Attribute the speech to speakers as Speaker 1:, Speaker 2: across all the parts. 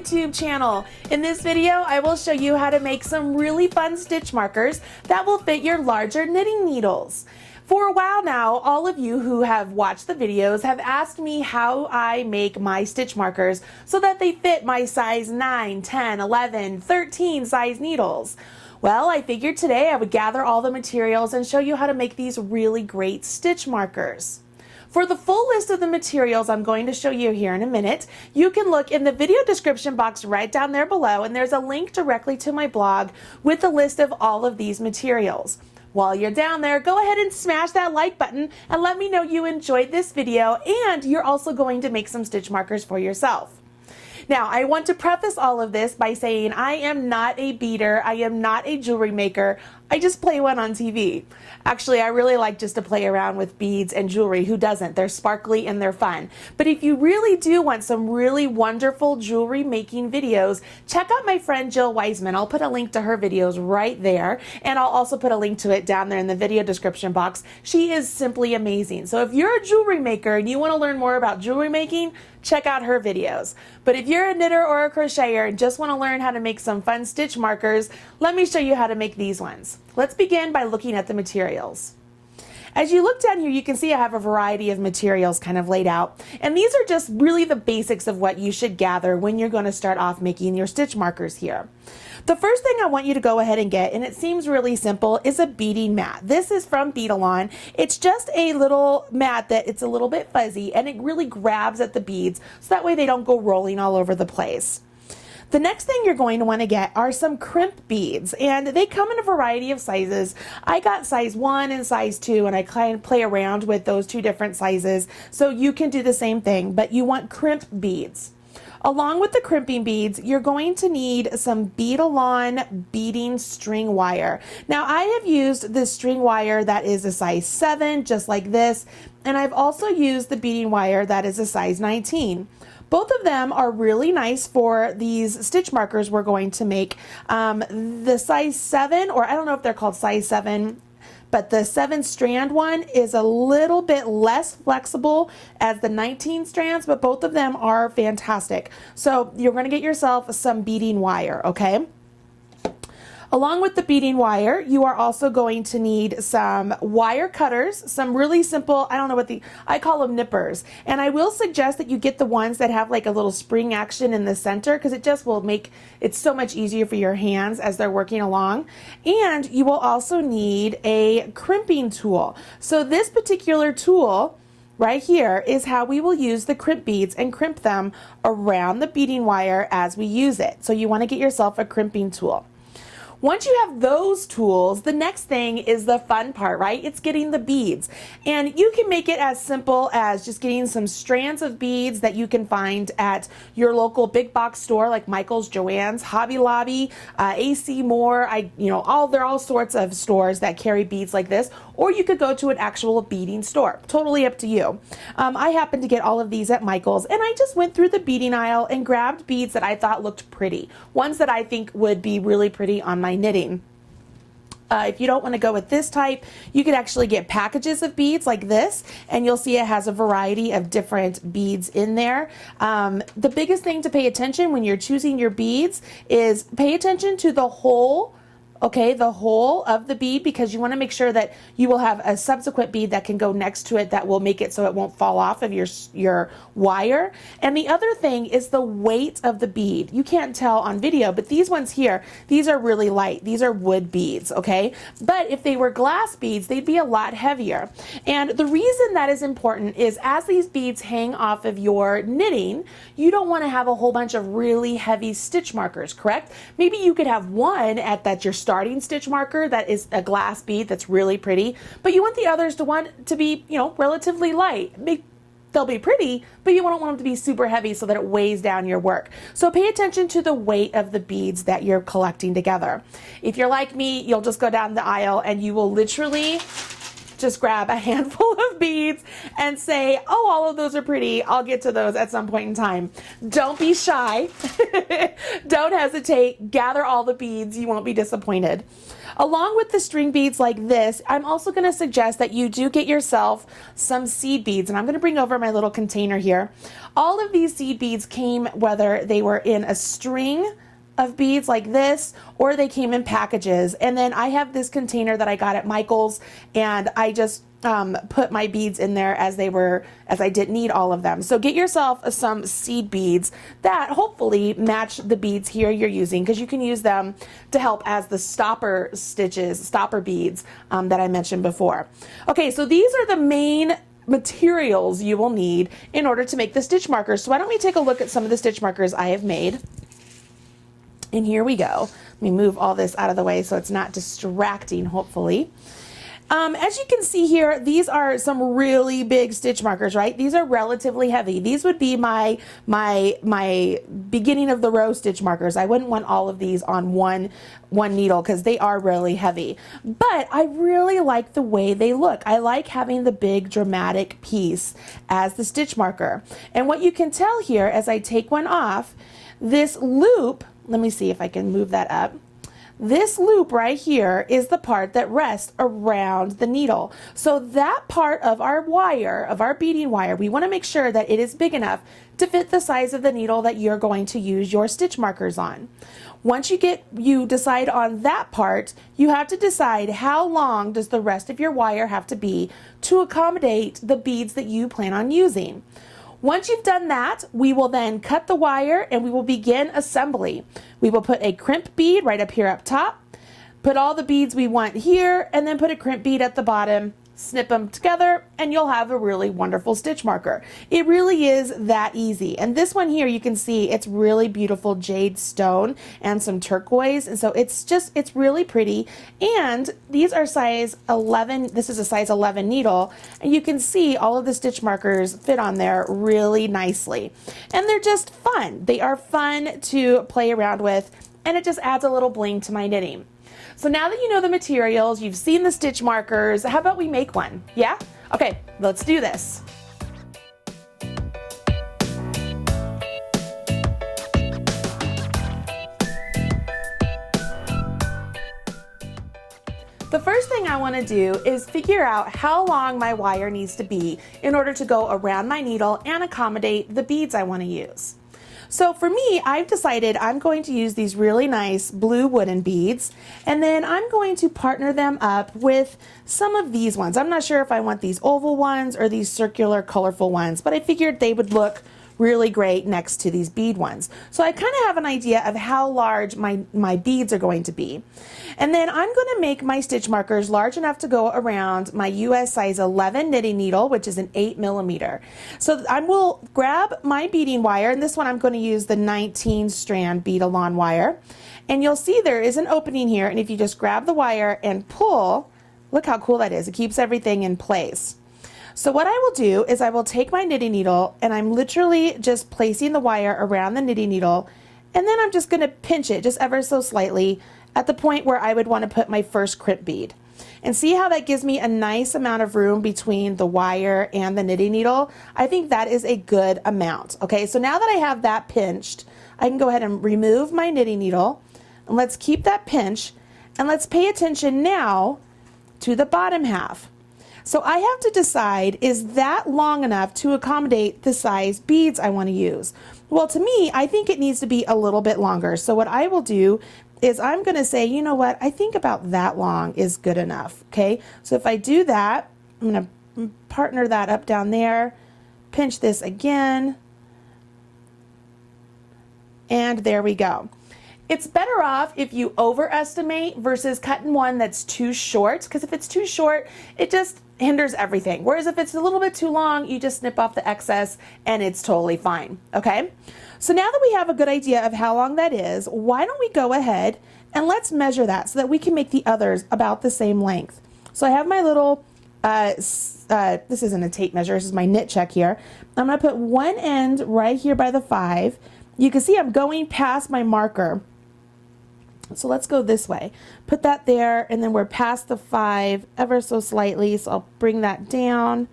Speaker 1: YouTube channel. In this video, I will show you how to make some really fun stitch markers that will fit your larger knitting needles. For a while now, all of you who have watched the videos have asked me how I make my stitch markers so that they fit my size 9, 10, 11, 13 size needles. Well, I figured today I would gather all the materials and show you how to make these really great stitch markers. For the full list of the materials I'm going to show you here in a minute, you can look in the video description box right down there below, and there's a link directly to my blog with a list of all of these materials. While you're down there, go ahead and smash that like button and let me know you enjoyed this video and you're also going to make some stitch markers for yourself. Now, I want to preface all of this by saying I am not a beader, I am not a jewelry maker, I just play one on TV. Actually, I really like just to play around with beads and jewelry. Who doesn't? They're sparkly and they're fun. But if you really do want some really wonderful jewelry making videos, check out my friend Jill Wiseman. I'll put a link to her videos right there, and I'll also put a link to it down there in the video description box. She is simply amazing. So if you're a jewelry maker and you want to learn more about jewelry making, check out her videos. But if you're a knitter or a crocheter and just want to learn how to make some fun stitch markers, let me show you how to make these ones. Let's begin by looking at the materials. As you look down here, you can see I have a variety of materials kind of laid out, and these are just really the basics of what you should gather when you're going to start off making your stitch markers here. The first thing I want you to go ahead and get, and it seems really simple, is a beading mat. This is from Beadalon. It's just a little mat that it's a little bit fuzzy, and it really grabs at the beads so that way they don't go rolling all over the place. The next thing you're going to want to get are some crimp beads, and they come in a variety of sizes. I got size 1 and size 2, and I kind of play around with those two different sizes, so you can do the same thing, but you want crimp beads. Along with the crimping beads, you're going to need some Beadalon beading string wire. Now, I have used this string wire that is a size 7, just like this, and I've also used the beading wire that is a size 19. Both of them are really nice for these stitch markers we're going to make. The size 7, or I don't know if they're called size 7, but the 7 strand one is a little bit less flexible as the 19 strands, but both of them are fantastic. So you're going to get yourself some beading wire, okay? Along with the beading wire, you are also going to need some wire cutters, some really simple, I don't know what I call them nippers. And I will suggest that you get the ones that have like a little spring action in the center, because it just will make it so much easier for your hands as they're working along. And you will also need a crimping tool. So this particular tool right here is how we will use the crimp beads and crimp them around the beading wire as we use it. So you want to get yourself a crimping tool. Once you have those tools, the next thing is the fun part, right? It's getting the beads. And you can make it as simple as just getting some strands of beads that you can find at your local big box store like Michael's, Joann's, Hobby Lobby, AC Moore. There are all sorts of stores that carry beads like this, or you could go to an actual beading store. Totally up to you. I happened to get all of these at Michael's, and I just went through the beading aisle and grabbed beads that I thought looked pretty. Ones that I think would be really pretty on my knitting. If you don't want to go with this type, you could actually get packages of beads like this, and you'll see it has a variety of different beads in there. The biggest thing to pay attention when you're choosing your beads is pay attention to the hole. Okay, the hole of the bead, because you want to make sure that you will have a subsequent bead that can go next to it that will make it so it won't fall off of your wire. And the other thing is the weight of the bead. You can't tell on video, but these ones here, these are really light. These are wood beads, okay? But if they were glass beads, they'd be a lot heavier. And the reason that is important is as these beads hang off of your knitting, you don't want to have a whole bunch of really heavy stitch markers, correct? Maybe you could have one at your starting stitch marker that is a glass bead that's really pretty, but you want the others to be, relatively light. They'll be pretty, but you don't want them to be super heavy so that it weighs down your work. So pay attention to the weight of the beads that you're collecting together. If you're like me, you'll just go down the aisle and you will literally just grab a handful of beads and say, oh, all of those are pretty. I'll get to those at some point in time. Don't be shy. Don't hesitate. Gather all the beads. You won't be disappointed. Along with the string beads like this, I'm also going to suggest that you do get yourself some seed beads. And I'm going to bring over my little container here. All of these seed beads came whether they were in a string of beads like this, or they came in packages. And then I have this container that I got at Michael's, and I just put my beads in there as I didn't need all of them. So get yourself some seed beads that hopefully match the beads here you're using, because you can use them to help as the stopper stitches, stopper beads that I mentioned before. Okay, so these are the main materials you will need in order to make the stitch markers. So why don't we take a look at some of the stitch markers I have made. And here we go. Let me move all this out of the way so it's not distracting, hopefully. As you can see here, these are some really big stitch markers, right? These are relatively heavy. These would be my beginning of the row stitch markers. I wouldn't want all of these on one needle because they are really heavy. But I really like the way they look. I like having the big dramatic piece as the stitch marker. And what you can tell here as I take one off, this loop, let me see if I can move that up. This loop right here is the part that rests around the needle. So that part of our wire, of our beading wire, we want to make sure that it is big enough to fit the size of the needle that you're going to use your stitch markers on. Once you decide on that part, you have to decide how long does the rest of your wire have to be to accommodate the beads that you plan on using. Once you've done that, we will then cut the wire and we will begin assembly. We will put a crimp bead right up here up top, put all the beads we want here, and then put a crimp bead at the bottom, snip them together, and you'll have a really wonderful stitch marker. It really is that easy. And this one here, you can see it's really beautiful jade stone and some turquoise. And so it's really pretty. And these are size 11. This is a size 11 needle. And you can see all of the stitch markers fit on there really nicely. And they're just fun. They are fun to play around with. And it just adds a little bling to my knitting. So now that you know the materials, you've seen the stitch markers, how about we make one? Yeah? Okay, let's do this. The first thing I want to do is figure out how long my wire needs to be in order to go around my needle and accommodate the beads I want to use. So for me, I've decided I'm going to use these really nice blue wooden beads, and then I'm going to partner them up with some of these ones. I'm not sure if I want these oval ones or these circular colorful ones, but I figured they would look really great next to these bead ones. So I kind of have an idea of how large my beads are going to be. And then I'm going to make my stitch markers large enough to go around my US size 11 knitting needle, which is an 8mm. So I will grab my beading wire, and this one I'm going to use the 19 strand bead-along wire. And you'll see there is an opening here, and if you just grab the wire and pull, look how cool that is. It keeps everything in place. So what I will do is I will take my knitting needle, and I'm literally just placing the wire around the knitting needle, and then I'm just going to pinch it just ever so slightly at the point where I would want to put my first crimp bead. And see how that gives me a nice amount of room between the wire and the knitting needle? I think that is a good amount. Okay, so now that I have that pinched, I can go ahead and remove my knitting needle, and let's keep that pinch, and let's pay attention now to the bottom half. So I have to decide, is that long enough to accommodate the size beads I want to use? Well, to me, I think it needs to be a little bit longer. So what I will do is I'm going to say, you know what, I think about that long is good enough. Okay, so if I do that, I'm going to partner that up down there, pinch this again, and there we go. It's better off if you overestimate versus cutting one that's too short, because if it's too short, it just hinders everything. Whereas if it's a little bit too long, you just snip off the excess and it's totally fine. Okay? So now that we have a good idea of how long that is, why don't we go ahead and let's measure that so that we can make the others about the same length. So I have my little, this isn't a tape measure, this is my knit check here. I'm going to put one end right here by the 5. You can see I'm going past my marker. So let's go this way. Put that there, and then we're past the 5 ever so slightly. So I'll bring that down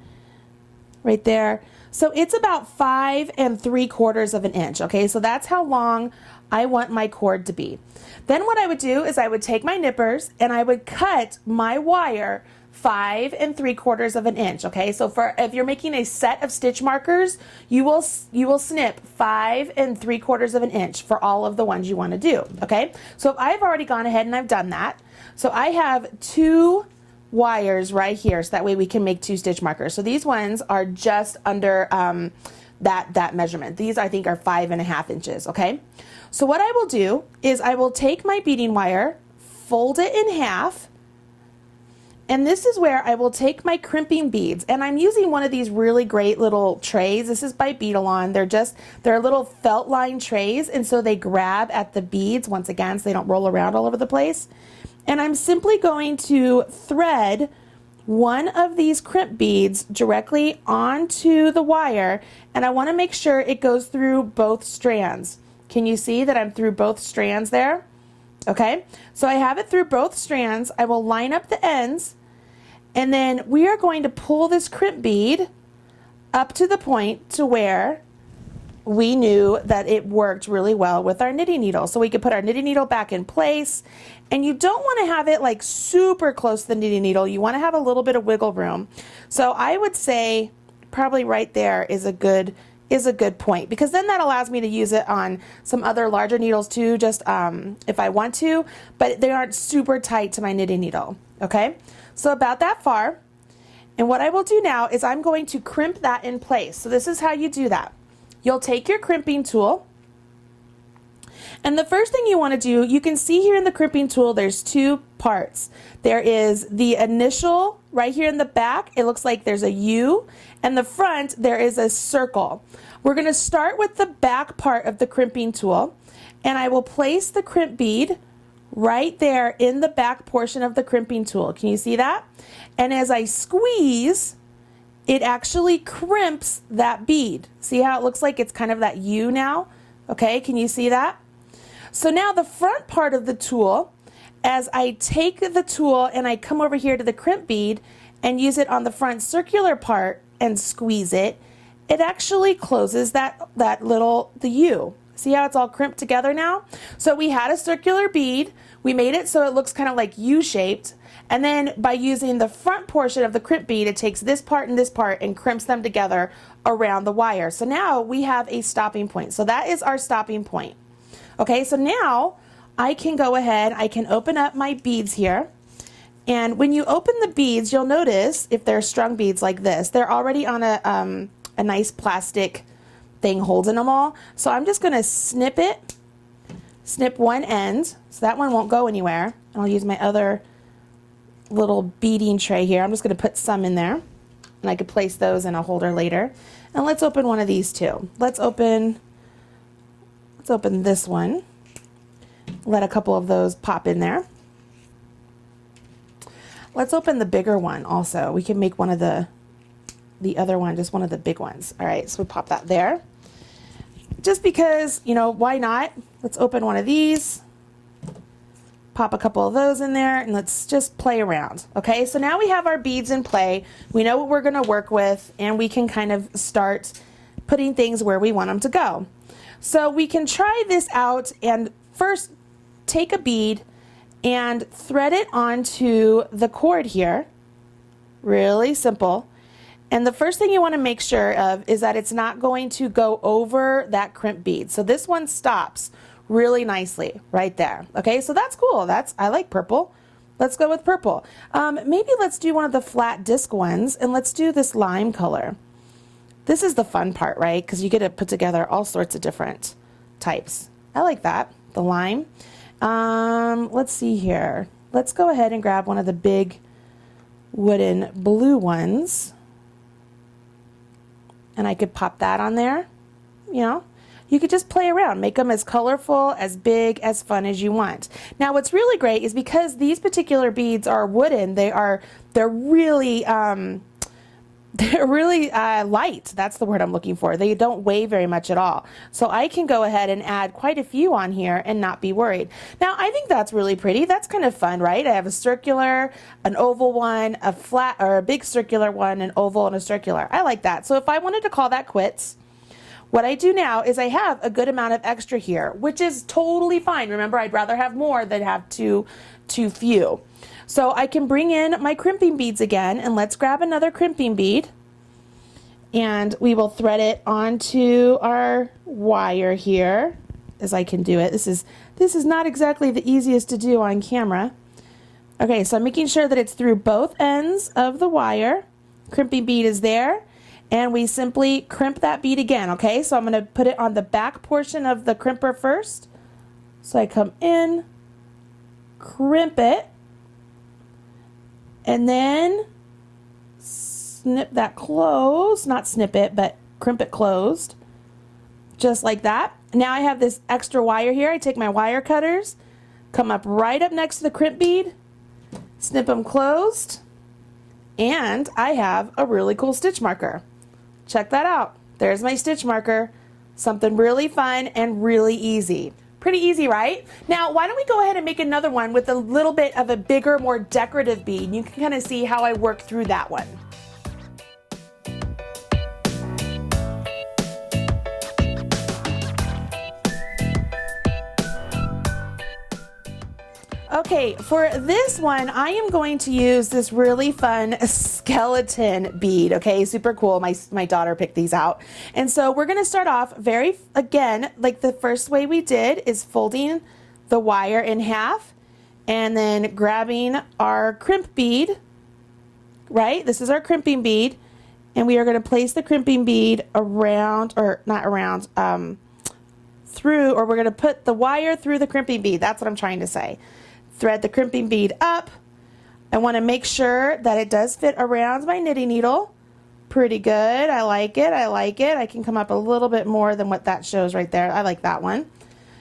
Speaker 1: right there. So it's about 5 3/4 of an inch. Okay, so that's how long I want my cord to be. Then what I would do is I would take my nippers and I would cut my wire 5 3/4 of an inch. Okay, so for if you're making a set of stitch markers, you will snip 5 3/4 of an inch for all of the ones you want to do. Okay, so I've already gone ahead and I've done that. So I have 2 wires right here, so that way we can make 2 stitch markers. So these ones are just under that measurement. These I think are 5 1/2 inches. Okay, so what I will do is I will take my beading wire, fold it in half. And this is where I will take my crimping beads, and I'm using one of these really great little trays. This is by Beadalon. They're little felt line trays, and so they grab at the beads once again so they don't roll around all over the place. And I'm simply going to thread one of these crimp beads directly onto the wire, and I want to make sure it goes through both strands. Can you see that I'm through both strands there? Okay, so I have it through both strands. I will line up the ends. And then we are going to pull this crimp bead up to the point to where we knew that it worked really well with our knitting needle. So we could put our knitting needle back in place. And you don't want to have it like super close to the knitting needle. You want to have a little bit of wiggle room. So I would say probably right there is a good point, because then that allows me to use it on some other larger needles too, just if I want to, but they aren't super tight to my knitting needle. Okay, so about that far. And what I will do now is I'm going to crimp that in place. So this is how you do that. You'll take your crimping tool, and the first thing you want to do, you can see here in the crimping tool, there's 2 parts. There is the initial right here in the back. It looks like there's a U, and the front there is a circle. We're going to start with the back part of the crimping tool, and I will place the crimp bead right there in the back portion of the crimping tool. Can you see that? And as I squeeze, it actually crimps that bead. See how it looks like it's kind of that U now? Okay, can you see that? So now the front part of the tool, as I take the tool and I come over here to the crimp bead and use it on the front circular part and squeeze it, it actually closes the U. See how it's all crimped together now? So we had a circular bead, we made it so it looks kind of like U-shaped, and then by using the front portion of the crimp bead, it takes this part and crimps them together around the wire. So now we have a stopping point. So that is our stopping point. Okay, so now I can go ahead, I can open up my beads here. And when you open the beads, you'll notice if they're strung beads like this, they're already on a nice plastic thing holding them all. So I'm just going to snip one end, so that one won't go anywhere. I'll use my other little beading tray here. I'm just going to put some in there, and I could place those in a holder later. And let's open one of these too. Let's open this one. Let a couple of those pop in there. Let's open the bigger one also. We can make one of the other one, just one of the big ones. All right, so we pop that there. Just because, you know, why not? Let's open one of these. Pop a couple of those in there, and let's just play around. Okay, so now we have our beads in play. We know what we're going to work with, and we can kind of start putting things where we want them to go. So we can try this out, and first take a bead and thread it onto the cord here. Really simple. And the first thing you want to make sure of is that it's not going to go over that crimp bead. So this one stops really nicely right there. Okay, so that's cool. I like purple. Let's go with purple. Maybe let's do one of the flat disc ones, and let's do this lime color. This is the fun part, right? Because you get to put together all sorts of different types. I like that, the lime. Let's see here. Let's go ahead and grab one of the big wooden blue ones. And I could pop that on there. You know, you could just play around, make them as colorful, as big, as fun as you want. Now what's really great is because these particular beads are wooden, they're really they're really light. That's the word I'm looking for. They don't weigh very much at all. So I can go ahead and add quite a few on here and not be worried. Now, I think that's really pretty. That's kind of fun, right? I have a circular, an oval one, a flat or a big circular one, an oval and a circular. I like that. So if I wanted to call that quits, what I do now is I have a good amount of extra here, which is totally fine. Remember, I'd rather have more than have too few. So I can bring in my crimping beads again, and let's grab another crimping bead, and we will thread it onto our wire here as I can do it. This is not exactly the easiest to do on camera. Okay, so I'm making sure that it's through both ends of the wire. Crimping bead is there, and we simply crimp that bead again, okay? So I'm gonna put it on the back portion of the crimper first. So I come in, crimp it, and then snip that closed, not snip it, but crimp it closed, just like that. Now I have this extra wire here. I take my wire cutters, come up right up next to the crimp bead, snip them closed, and I have a really cool stitch marker. Check that out. There's my stitch marker. Something really fun and really easy. Pretty easy, right? Now, why don't we go ahead and make another one with a little bit of a bigger, more decorative bead. You can kind of see how I work through that one. Okay, for this one, I am going to use this really fun skeleton bead, okay? Super cool. My daughter picked these out. And so we're gonna start off again, like the first way we did is folding the wire in half and then grabbing our crimp bead, right? This is our crimping bead. And we are gonna place the crimping bead around, or not around, through, or we're gonna put the wire through the crimping bead. That's what I'm trying to say. Thread the crimping bead up. I want to make sure that it does fit around my knitting needle. Pretty good. I like it. I like it. I can come up a little bit more than what that shows right there. I like that one.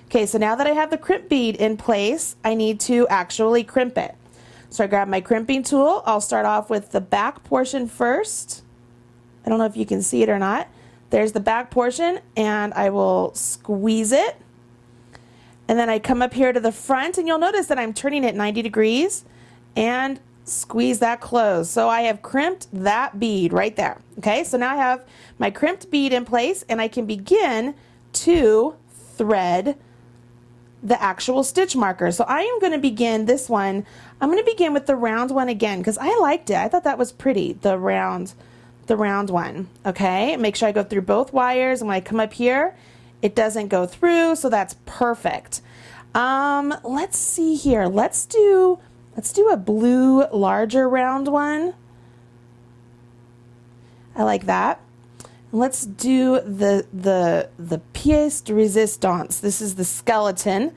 Speaker 1: Okay, so now that I have the crimp bead in place, I need to actually crimp it. So I grab my crimping tool. I'll start off with the back portion first. I don't know if you can see it or not. There's the back portion, and I will squeeze it. And then I come up here to the front, and you'll notice that I'm turning it 90 degrees and squeeze that closed. So I have crimped that bead right there. Okay, so now I have my crimped bead in place, and I can begin to thread the actual stitch marker. So I am going to begin this one. I'm going to begin with the round one again because I liked it. I thought that was pretty, the round one. Okay, make sure I go through both wires, and when I come up here, it doesn't go through, so that's perfect. Let's see here. Let's do a blue, larger round one. I like that. Let's do the pièce de résistance. This is the skeleton.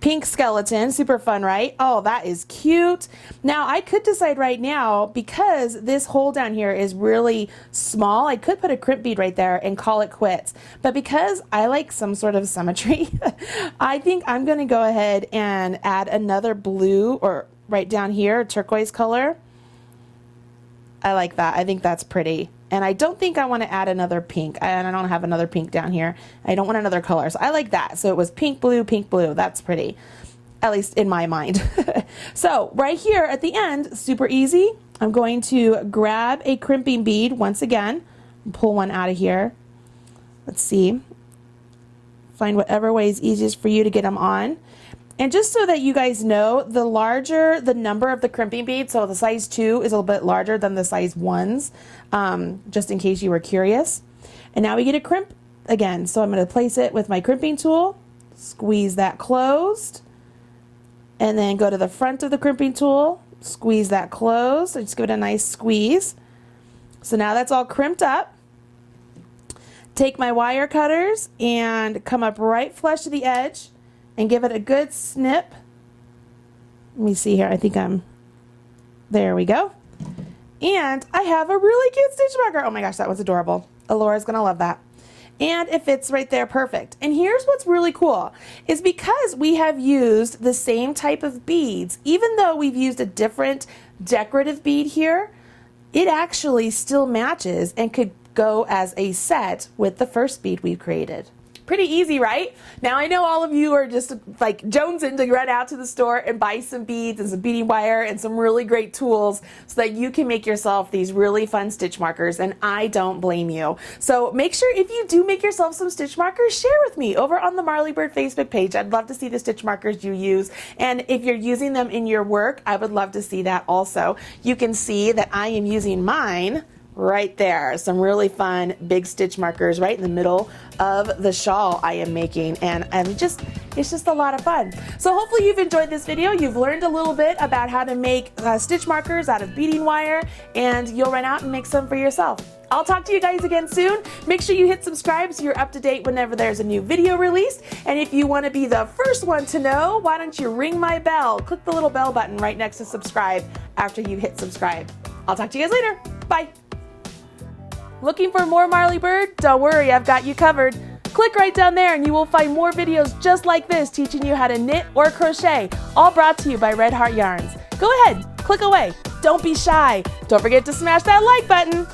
Speaker 1: Pink skeleton, super fun, right? Oh, that is cute. Now I could decide right now, because this hole down here is really small, I could put a crimp bead right there and call it quits. But because I like some sort of symmetry, I think I'm gonna go ahead and add another blue, or right down here, turquoise color. I like that. I think that's pretty. And I don't think I want to add another pink. And I don't have another pink down here. I don't want another color. So I like that. So it was pink, blue, pink, blue. That's pretty, at least in my mind. So right here at the end, super easy. I'm going to grab a crimping bead once again, and pull one out of here. Let's see. Find whatever way is easiest for you to get them on. And just so that you guys know, the larger the number of the crimping beads, so the size 2 is a little bit larger than the size 1s, just in case you were curious. And now we get a crimp again. So I'm going to place it with my crimping tool, squeeze that closed, and then go to the front of the crimping tool, squeeze that closed, and just give it a nice squeeze. So now that's all crimped up. Take my wire cutters and come up right flush to the edge and give it a good snip. Let me see here. I think there we go. And I have a really cute stitch marker. Oh my gosh, that was adorable. Alora's gonna love that. And it fits right there perfect. And here's what's really cool, is because we have used the same type of beads, even though we've used a different decorative bead here, it actually still matches and could go as a set with the first bead we created. Pretty easy, right? Now I know all of you are just like jonesing to run out to the store and buy some beads and some beading wire and some really great tools so that you can make yourself these really fun stitch markers, and I don't blame you. So make sure if you do make yourself some stitch markers, share with me over on the Marley Bird Facebook page. I'd love to see the stitch markers you use, and if you're using them in your work, I would love to see that also. You can see that I am using mine right there. Some really fun big stitch markers right in the middle of the shawl I am making, and it's just a lot of fun. So hopefully you've enjoyed this video. You've learned a little bit about how to make stitch markers out of beading wire, and you'll run out and make some for yourself. I'll talk to you guys again soon. Make sure you hit subscribe so you're up to date whenever there's a new video released. And if you want to be the first one to know, why don't you ring my bell? Click the little bell button right next to subscribe after you hit subscribe. I'll talk to you guys later. Bye. Looking for more Marley Bird? Don't worry, I've got you covered. Click right down there and you will find more videos just like this teaching you how to knit or crochet, all brought to you by Red Heart Yarns. Go ahead, click away. Don't be shy. Don't forget to smash that like button.